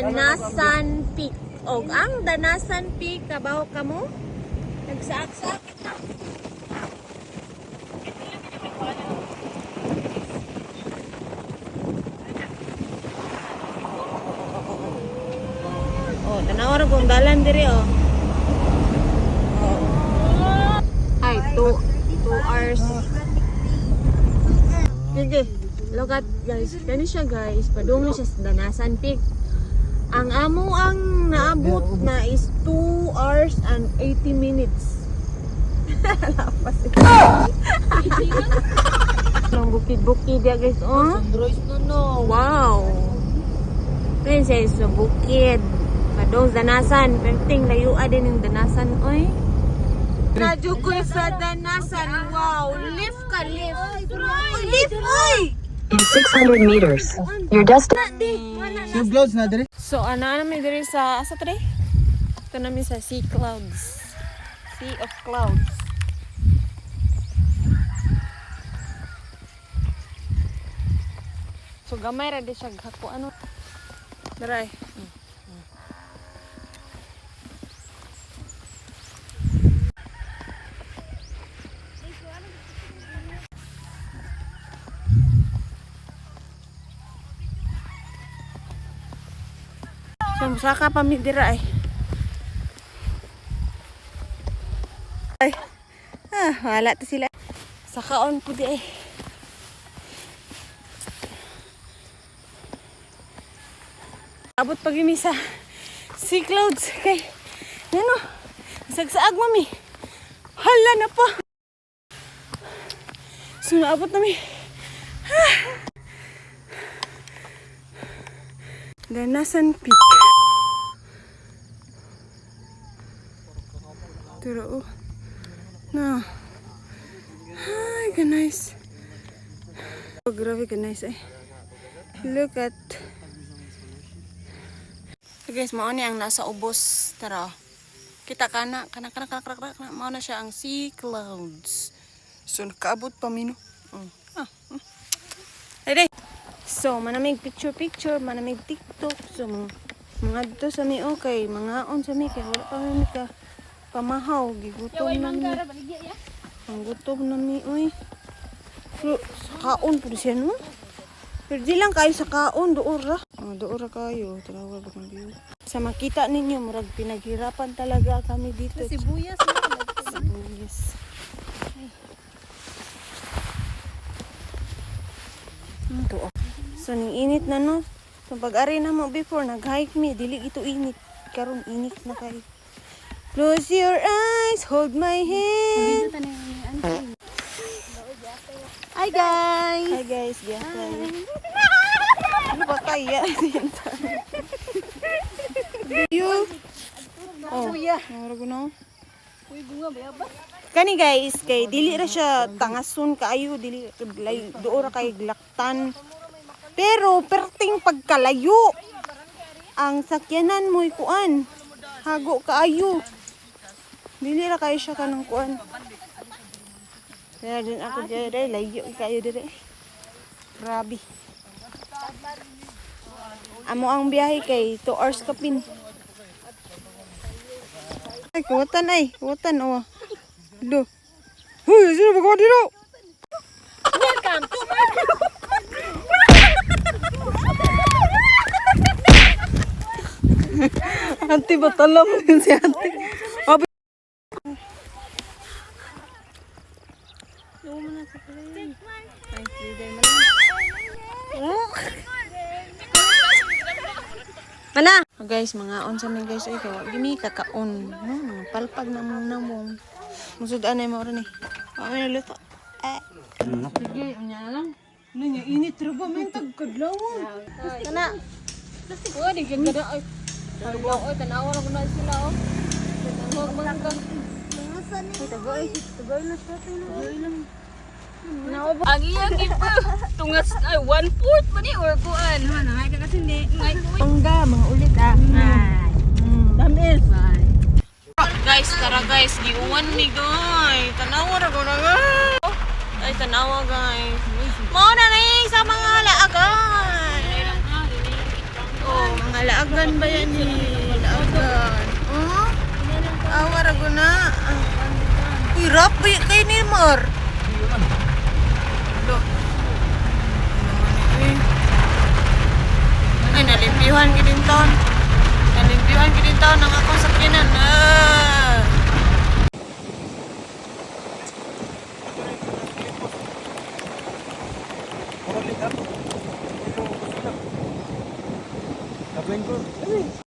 Danasan Peak. Og ang Danasan Peak kabaw kamo nagsaak-saak. Oh, tanaw ra kung dalan diri oh. Ay, 2 hours. Sige, look at guys. Kani siya guys. Padung siya sa Danasan Peak. Ang amo ang naabot na is 2 hours and 80 minutes. Lapas ito. Ang bukid-bukid ya guys. Oh. Wow. Kaya siya sa bukid. Padung Danasan. Perting layuan din yung Danasan. Oy. Radyo ko sa Danasan. Wow. Lift ka, lift. Lift, oy! In 600 meters, your destination. Yung clouds na diri. So, ano namin diri sa asa to? Ito namin sa Sea Clouds. Sea of Clouds. So, gamay ra di siya hako ano. Daray. So, saka pa mi dira ay. Ay. Wala to sila. Sakaon po di ay. Abot pag yun sa Sea Clouds. Kay, ano? Sagsaag mami. Hala na pa. So, naabot namin. Danasan Peak. Turo. No. Ay, guys. Oh, grabe guys eh. Look at. So guys, mao ni ang nasa ubos. Tara. Kita kana mao na siya ang Sea Clouds. So nakaabot pa mino. Ready? So manamig picture, manamig TikTok. So mga dito sa mi okay, mga on sa mi kay wala pa mi ka pamahaw, gigutom na mi. Ang gutom na mi oy. Pero kaon pud siya no. Pero di lang kayo sa kaon doora. Doora kayo, tanawa ba kung view. Sa makita ninyo murag pinaghirapan talaga kami dito. Sibuyas. Sibuyas. Tuo. So ning init na no. So pag-ari na mo before nag-hike mi, dili ito init. Karon init na kay. Close your eyes, hold my hand. Hi guys. Hi guys, giyakay. Ano ba kaya? You. Oh, narago na. Uy, bunga ba ba? Kani guys, kay dili ra siya tangason kaayo, dili doora kay glaktan. Pero perting pagkalayo. Ang sakyanan mo kuan. Hago kaayo. Dili ra kayo siya kanang kuan. Kaya din ako dire, layo kayo dire. Grabe. Amo ang biyahe kay 2 hours kapin. Ay, kuwatan ay. Kuwatan, oh. Do. Huy, sino ba kuwatan dito? Welcome to my Ate ba talam din si ate? Mana? Guys, mga on sa mi guys ay kay gimi kakaon, no? Mga palpag na mo. Musudan ay mo ron ni. Ay luto. Sige, unya lang. Nunya init ra ba men tag kadlaw. Kana. Oh, di ganda ay. Oy, tanawa ra na sila oh. Tanawa man Tagoy na sa tagoy lang. Agi pa. Tungas ay 1/4 pa ni or kuan. Ano ay ka kasi ni. Pangga mga ulit ah. Tamis. Guys, tara guys, giuwan ni guys. Tanawa ra ko na guys. Ay tanawa guys. Mo na ni sa mga laagan. Oh, mga laagan ba Grabe kay ni Mar. Lo. Ay, nalimpihan gidin taon. Nalimpihan gidin taon ang akong sakyanan. Ah.